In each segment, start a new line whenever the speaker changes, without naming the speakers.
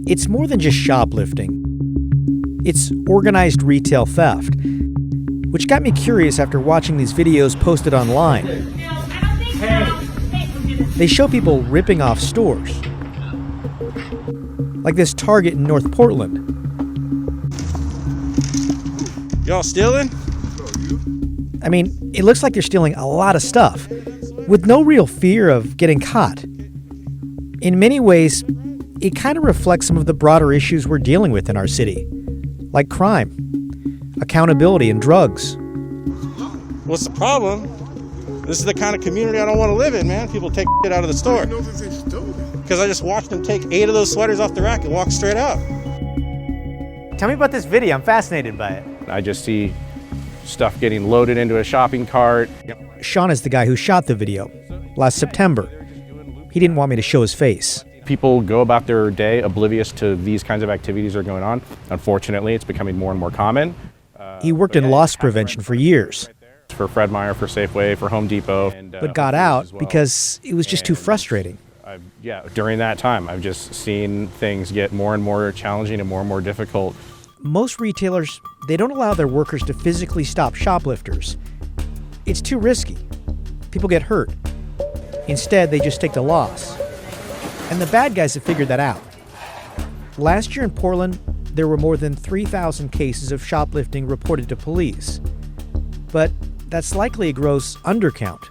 It's more than just shoplifting. It's organized retail theft, which got me curious after watching these videos posted online. They show people ripping off stores, like this Target in North Portland.
Y'all stealing?
I mean, it looks like they're stealing a lot of stuff, with no real fear of getting caught. In many ways, it kind of reflects some of the broader issues we're dealing with in our city, like crime, accountability, and drugs.
What's the problem? This is the kind of community I don't want to live in, man. People take shit out of the store. Because I just watched them take 8 of those sweaters off the rack and walk straight out.
Tell me about this video. I'm fascinated by it.
I just see stuff getting loaded into a shopping cart.
Sean is the guy who shot the video last September. He didn't want me to show his face.
People go about their day oblivious to these kinds of activities that are going on. Unfortunately, it's becoming more and more common.
He worked in loss prevention for years.
For Fred Meyer, for Safeway, for Home Depot.
But got out because it was just too frustrating.
During that time, I've just seen things get more and more challenging and more difficult.
Most retailers, they don't allow their workers to physically stop shoplifters. It's too risky. People get hurt. Instead, they just take the loss. And the bad guys have figured that out. Last year in Portland, there were more than 3,000 cases of shoplifting reported to police. But that's likely a gross undercount.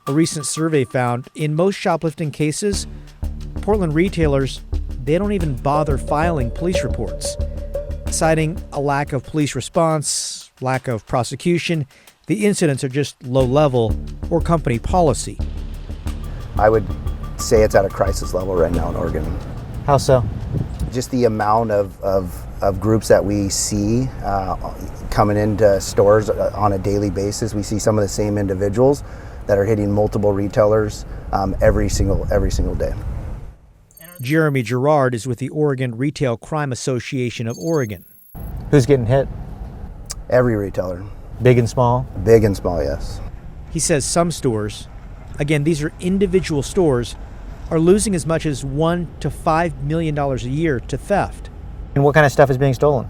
A recent survey found in most shoplifting cases, Portland retailers, they don't even bother filing police reports, citing a lack of police response, lack of prosecution. The incidents are just low level or company policy.
I would say it's at a crisis level right now in Oregon.
How so?
Just the amount of groups that we see coming into stores on a daily basis. We see some of the same individuals that are hitting multiple retailers every single day.
Jeremy Gerard is with the Oregon Retail Crime Association of Oregon.
Who's getting hit?
Every retailer.
Big and small?
Big and small, yes.
He says some stores, again, these are individual stores, are losing as much as $1 to $5 million a year to theft.
And what kind of stuff is being stolen?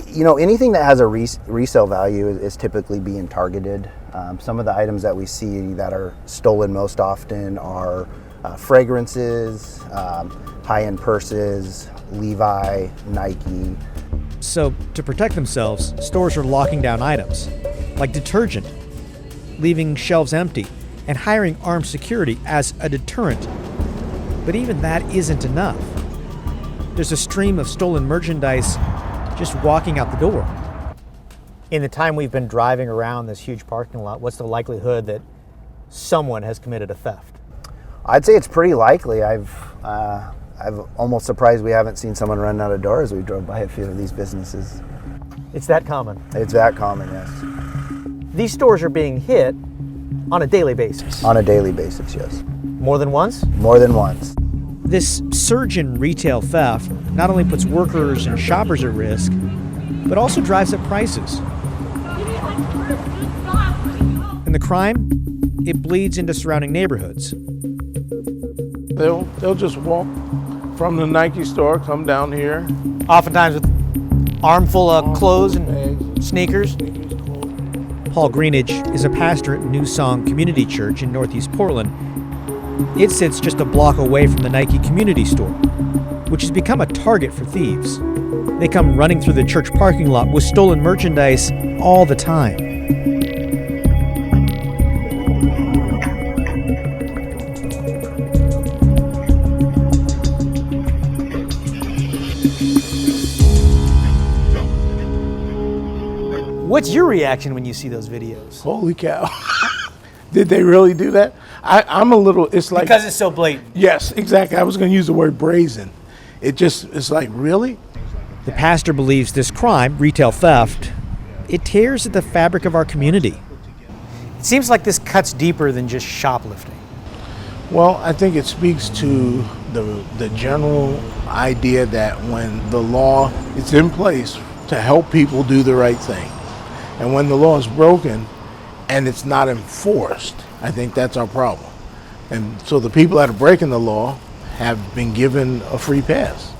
You know, anything that has a resale value is typically being targeted. Some of the items that we see that are stolen most often are fragrances, high-end purses, Levi, Nike.
So, to protect themselves, stores are locking down items, like detergent, leaving shelves empty, and hiring armed security as a deterrent. But even that isn't enough. There's a stream of stolen merchandise just walking out the door.
In the time we've been driving around this huge parking lot, what's the likelihood that someone has committed a theft?
I'd say it's pretty likely. I've almost surprised we haven't seen someone run out of door as we drove by a few of these businesses.
It's that common?
It's that common, yes.
These stores are being hit on a daily basis?
On a daily basis, yes.
More than once?
More than once.
This surge in retail theft not only puts workers and shoppers at risk, but also drives up prices. And the crime, it bleeds into surrounding neighborhoods.
They'll just walk from the Nike store, come down here.
Oftentimes with armful of clothes and sneakers.
Paul Greenidge is a pastor at New Song Community Church in Northeast Portland. It sits just a block away from the Nike community store, which has become a target for thieves. They come running through the church parking lot with stolen merchandise all the time.
What's your reaction when you see those videos?
Holy cow. Did they really do that? I'm a little, it's like...
Because it's so blatant.
Yes, exactly. I was going to use the word brazen. It's like, really?
The pastor believes this crime, retail theft, it tears at the fabric of our community.
It seems like this cuts deeper than just shoplifting.
Well, I think it speaks to the general idea that when the law is in place to help people do the right thing, and when the law is broken and it's not enforced, I think that's our problem. And so the people that are breaking the law have been given a free pass.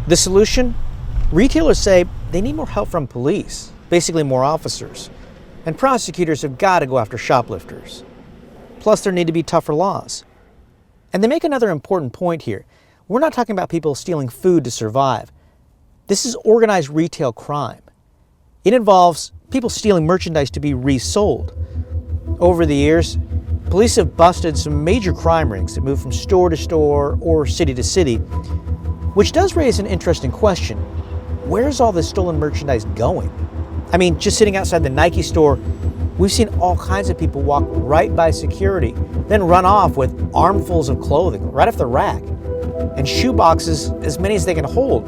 The solution? Retailers say they need more help from police, basically more officers. And prosecutors have got to go after shoplifters. Plus, there need to be tougher laws. And they make another important point here. We're not talking about people stealing food to survive. This is organized retail crime. It involves people stealing merchandise to be resold. Over the years, police have busted some major crime rings that move from store to store or city to city, which does raise an interesting question. Where's all this stolen merchandise going? I mean, just sitting outside the Nike store, we've seen all kinds of people walk right by security, then run off with armfuls of clothing right off the rack, and shoe boxes as many as they can hold.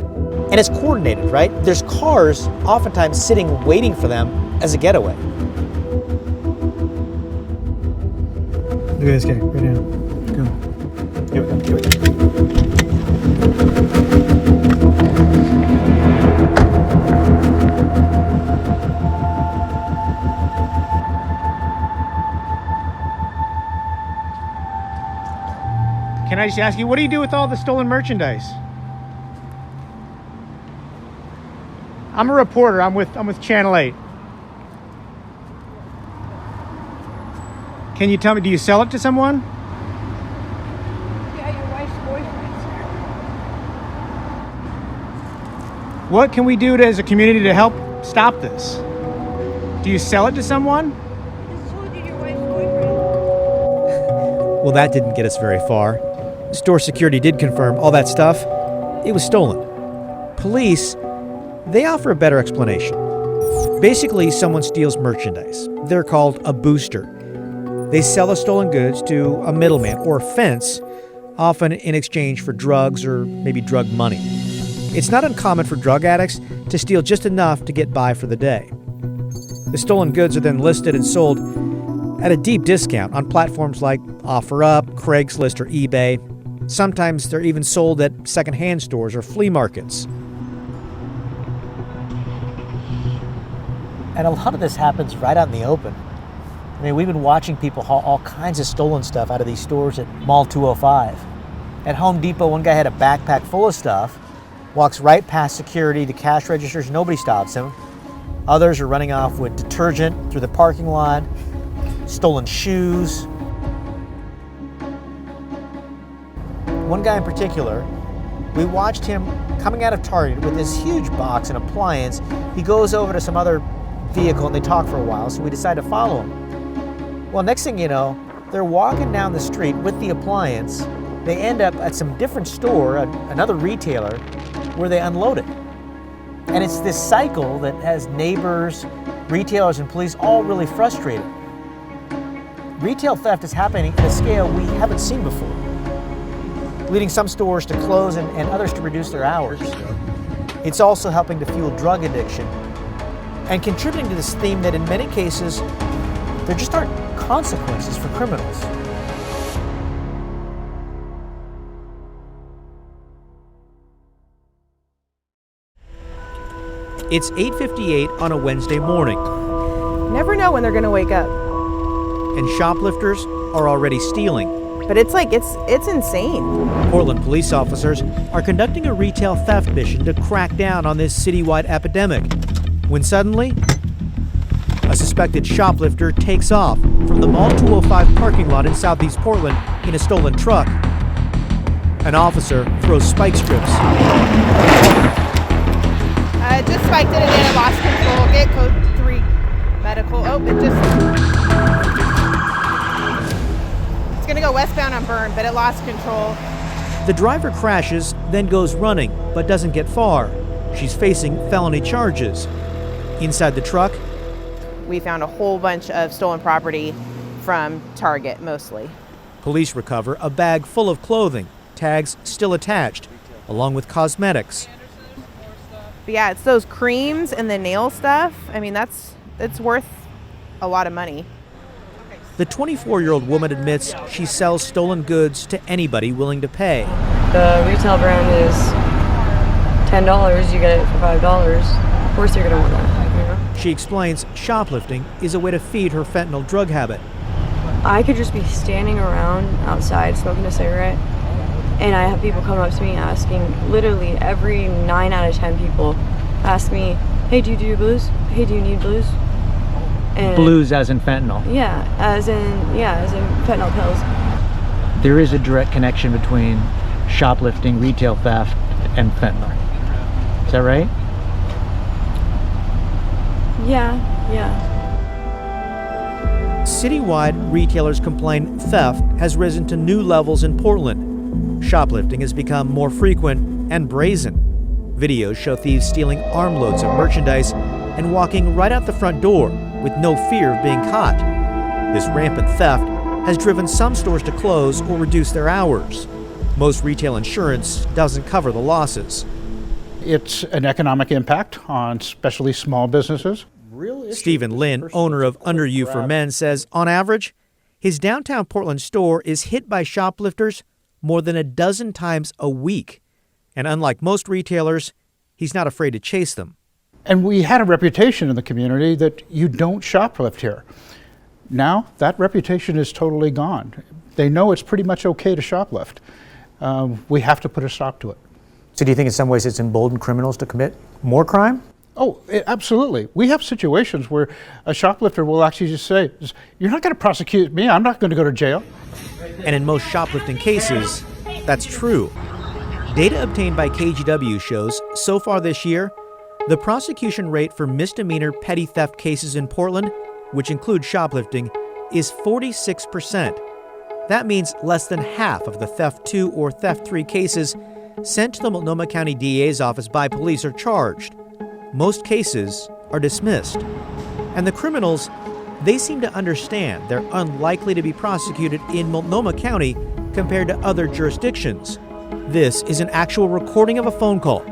And it's coordinated, right? There's cars oftentimes sitting waiting for them as a getaway. Look at this guy right now. Go. Here we go. Can I just ask you, what do you do with all the stolen merchandise? I'm a reporter. I'm with Channel 8. Can you tell me, do you sell it to someone?
Yeah, your wife's boyfriend, sir.
What can we do as a community to help stop this? Do you sell it to someone?
I just told you your wife's boyfriend.
Well, that didn't get us very far. Store security did confirm all that stuff, it was stolen. Police, they offer a better explanation. Basically, someone steals merchandise. They're called a booster. They sell the stolen goods to a middleman or a fence, often in exchange for drugs or maybe drug money. It's not uncommon for drug addicts to steal just enough to get by for the day. The stolen goods are then listed and sold at a deep discount on platforms like OfferUp, Craigslist, or eBay. Sometimes they're even sold at secondhand stores or flea markets.
And a lot of this happens right out in the open. I mean, we've been watching people haul all kinds of stolen stuff out of these stores at Mall 205. At Home Depot, one guy had a backpack full of stuff, walks right past security to cash registers, nobody stops him. Others are running off with detergent through the parking lot, stolen shoes. One guy in particular, we watched him coming out of Target with this huge box and appliance. He goes over to some other vehicle and they talk for a while, so we decide to follow him. Well, next thing you know, they're walking down the street with the appliance. They end up at some different store, another retailer, where they unload it. And it's this cycle that has neighbors, retailers, and police all really frustrated. Retail theft is happening at a scale we haven't seen before, leading some stores to close and others to reduce their hours. It's also helping to fuel drug addiction and contributing to this theme that in many cases, there just aren't consequences for criminals.
It's 8:58 on a Wednesday morning,
Never know when they're gonna wake up.
and shoplifters are already stealing.
But it's insane.
Portland police officers are conducting a retail theft mission to crack down on this citywide epidemic, when suddenly, a suspected shoplifter takes off from the Mall 205 parking lot in southeast Portland in a stolen truck. An officer throws spike strips.
Just spiked it and then it lost control. Get code 3 medical. Oh, it just... It's gonna go westbound on Burn, but it lost control.
The driver crashes, then goes running, but doesn't get far. She's facing felony charges. Inside the truck,
We found a whole bunch of stolen property from Target, mostly.
police recover a bag full of clothing, tags still attached, along with cosmetics.
But yeah, it's those creams and the nail stuff. I mean, it's worth a lot of money.
The 24-year-old woman admits she sells stolen goods to anybody willing to pay.
The retail brand is $10, you get it for $5. Of course you're gonna want that, you know?
She explains shoplifting is a way to feed her fentanyl drug habit.
I could just be standing around outside smoking a cigarette And I have people come up to me asking, literally every 9 out of 10 people ask me, hey, do you do blues? Hey, do you need blues? And
Blues as in fentanyl.
yeah, as in fentanyl pills.
There is a direct connection between shoplifting, retail theft, and fentanyl. Is that right?
Yeah.
Citywide, retailers complain theft has risen to new levels in Portland. Shoplifting has become more frequent and brazen. Videos show thieves stealing armloads of merchandise and walking right out the front door with no fear of being caught. This rampant theft has driven some stores to close or reduce their hours. Most retail insurance doesn't cover the losses.
It's an economic impact on especially small businesses.
Stephen Lynn, owner of Under You for Men, says on average, his downtown Portland store is hit by shoplifters more than a dozen times a week. And unlike most retailers, he's not afraid to chase them.
And we had a reputation in the community that you don't shoplift here. Now that reputation is totally gone. They know it's pretty much okay to shoplift. We have to put a stop to it.
So do you think in some ways it's emboldened criminals to commit more crime?
Oh, absolutely. We have situations where a shoplifter will actually just say, you're not going to prosecute me, I'm not going to go to jail.
And in most shoplifting cases, that's true. Data obtained by KGW shows, so far this year, the prosecution rate for misdemeanor petty theft cases in Portland, which include shoplifting, is 46%. That means less than half of the Theft 2 or Theft 3 cases sent to the Multnomah County DA's office by police are charged. Most cases are dismissed. And the criminals, they seem to understand they're unlikely to be prosecuted in Multnomah County compared to other jurisdictions. This is an actual recording of a phone call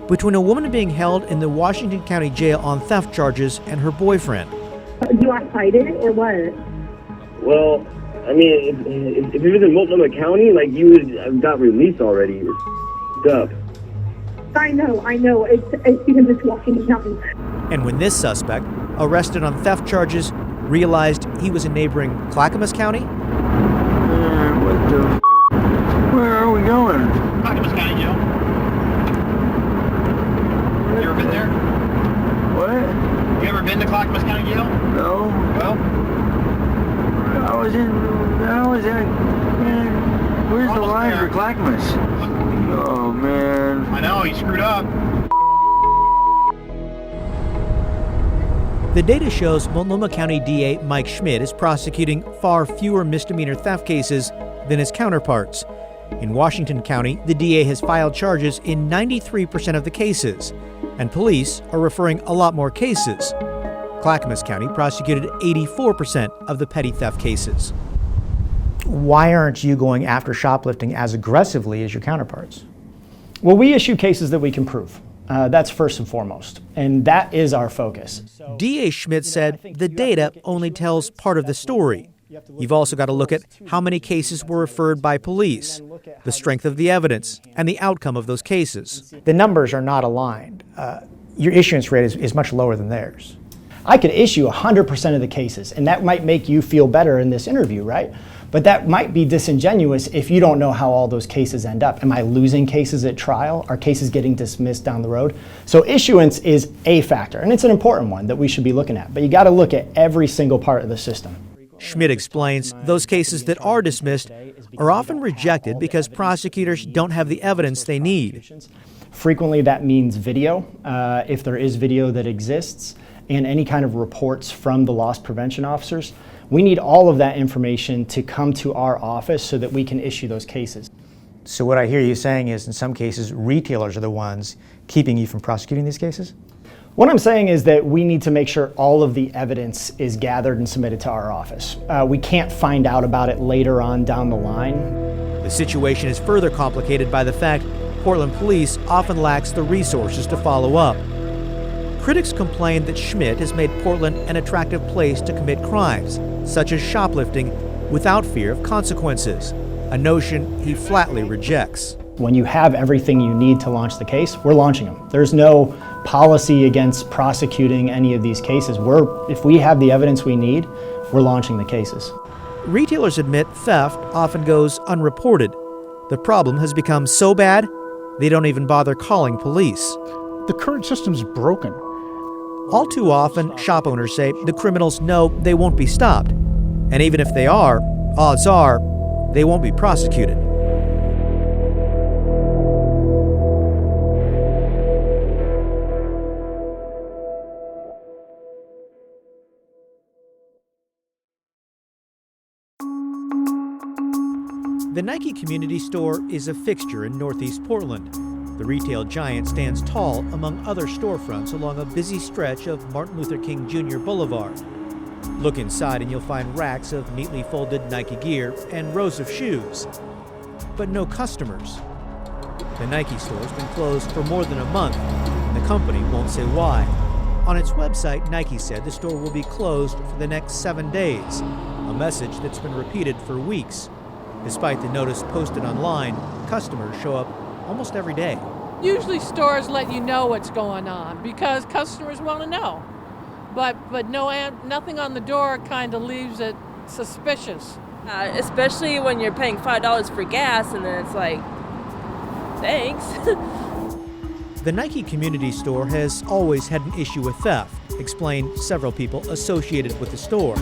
between a woman being held in the Washington County Jail on theft charges and her boyfriend.
Do you want to fight it or what?
Well, I mean, if it was in Multnomah County, like, you would have got released already. It's up.
I know. It's because it's Washington County.
And when this suspect, arrested on theft charges, realized he was in neighboring Clackamas County,
Where are we going?
Clackamas County Jail. You ever been there?
What?
You ever been to Clackamas County Jail?
No.
Well,
man, where's the line for Clackamas? Oh, man.
I know, he screwed up.
the data shows Multnomah County DA Mike Schmidt is prosecuting far fewer misdemeanor theft cases than his counterparts. In Washington County, the DA has filed charges in 93% of the cases, and police are referring a lot more cases. Clackamas County prosecuted 84% of the petty theft cases.
Why aren't you going after shoplifting as aggressively as your counterparts?
Well, we issue cases that we can prove. That's first and foremost, and that is our focus.
DA Schmidt said the data only tells part of the story. You've also got to look at how many cases were referred by police, the strength of the evidence, and the outcome of those cases.
The numbers are not aligned. Your issuance rate is much lower than theirs.
I could issue 100% of the cases, and that might make you feel better in this interview, right? But that might be disingenuous if you don't know how all those cases end up. Am I losing cases at trial? Are cases getting dismissed down the road? So issuance is a factor, and it's an important one that we should be looking at. But you got to look at every single part of the system.
Schmidt explains those cases that are dismissed are often rejected because prosecutors don't have the evidence they need.
Frequently that means video, if there is video that exists, and any kind of reports from the loss prevention officers. We need all of that information to come to our office so that we can issue those cases.
So what I hear you saying is in some cases retailers are the ones keeping you from prosecuting these cases?
What I'm saying is that we need to make sure all of the evidence is gathered and submitted to our office. We can't find out about it later on down the line.
The situation is further complicated by the fact Portland police often lacks the resources to follow up. Critics complain that Schmidt has made Portland an attractive place to commit crimes, such as shoplifting, without fear of consequences, a notion he flatly rejects.
When you have everything you need to launch the case, we're launching them. There's no policy against prosecuting any of these cases. If we have the evidence we need, we're launching the cases.
Retailers admit theft often goes unreported, The problem has become so bad, they don't even bother calling police.
The current system's broken.
All too often, shop owners say the criminals know they won't be stopped. And even if they are, odds are they won't be prosecuted. The Nike Community Store is a fixture in Northeast Portland. The retail giant stands tall among other storefronts along a busy stretch of Martin Luther King Jr. Boulevard. Look inside and you'll find racks of neatly folded Nike gear and rows of shoes, but no customers. The Nike store has been closed for more than a month, and the company won't say why. On its website, Nike said the store will be closed for the next 7 days, a message that's been repeated for weeks. Despite the notice posted online, customers show up almost every day.
Usually stores let you know what's going on because customers want to know. But nothing on the door kind of leaves it suspicious.
Especially when you're paying $5 for gas and then it's like, thanks.
The Nike Community Store has always had an issue with theft, explained several people associated with the store.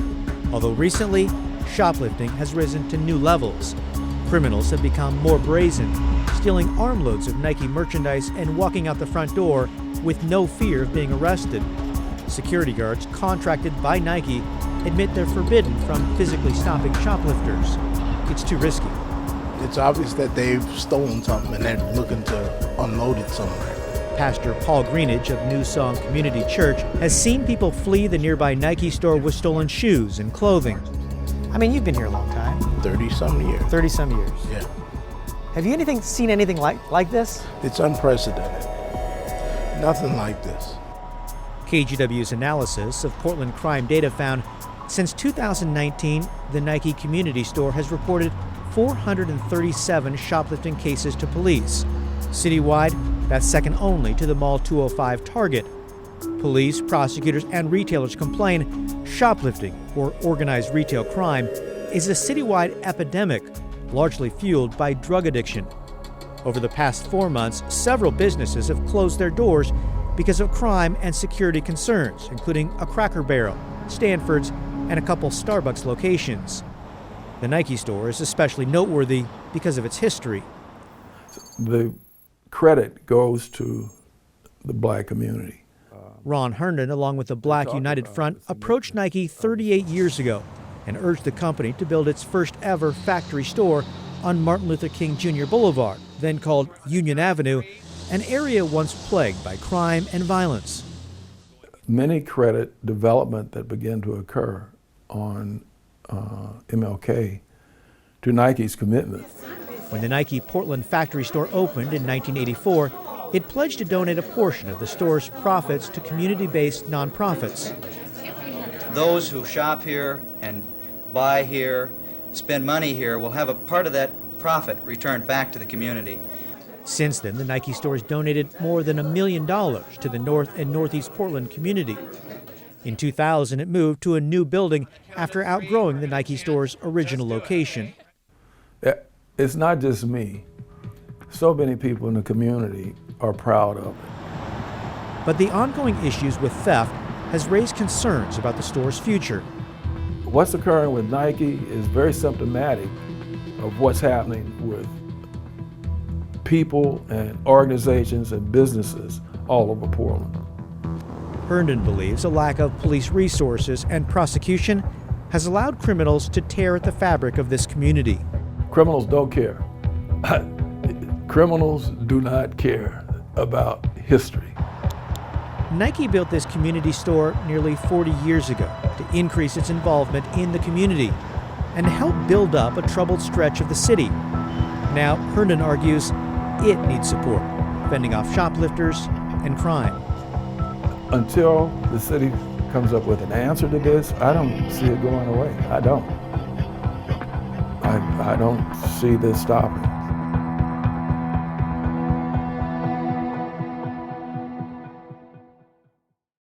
Although recently, shoplifting has risen to new levels. Criminals have become more brazen, stealing armloads of Nike merchandise and walking out the front door with no fear of being arrested. Security guards contracted by Nike admit they're forbidden from physically stopping shoplifters. It's too risky.
It's obvious that they've stolen something and they're looking to unload it somewhere.
Pastor Paul Greenidge of New Song Community Church has seen people flee the nearby Nike store with stolen shoes and clothing.
I mean, you've been here a long time.
30-some years.
30-some years.
Yeah.
Have you seen anything like this?
It's unprecedented. Nothing like this.
KGW's analysis of Portland crime data found since 2019, the Nike Community Store has reported 437 shoplifting cases to police. Citywide, that's second only to the Mall 205 Target. Police, prosecutors, and retailers complain shoplifting, or organized retail crime, is a citywide epidemic, largely fueled by drug addiction. Over the past 4 months, several businesses have closed their doors because of crime and security concerns, including a Cracker Barrel, Stanford's, and a couple Starbucks locations. The Nike store is especially noteworthy because of its history.
The credit goes to the black community.
Ron Herndon, along with the Black United Front, approached Nike 38 years ago and urged the company to build its first ever factory store on Martin Luther King Jr. Boulevard, then called Union Avenue, an area once plagued by crime and violence.
Many credit development that began to occur on MLK to Nike's commitment.
When the Nike Portland factory store opened in 1984, it pledged to donate a portion of the store's profits to community-based nonprofits.
Those who shop here and buy here, spend money here, will have a part of that profit returned back to the community.
Since then, the Nike store has donated more than $1 million to the North and Northeast Portland community. In 2000, it moved to a new building after outgrowing the Nike store's original location.
It's not just me. So many people in the community are proud of it.
But the ongoing issues with theft has raised concerns about the store's future.
What's occurring with Nike is very symptomatic of what's happening with people and organizations and businesses all over Portland.
Herndon believes a lack of police resources and prosecution has allowed criminals to tear at the fabric of this community.
Criminals don't care. Criminals do not care about history.
Nike built this community store nearly 40 years ago to increase its involvement in the community and to help build up a troubled stretch of the city. Now, Herndon argues it needs support, fending off shoplifters and crime.
Until the city comes up with an answer to this, I don't see it going away. I don't see this stopping.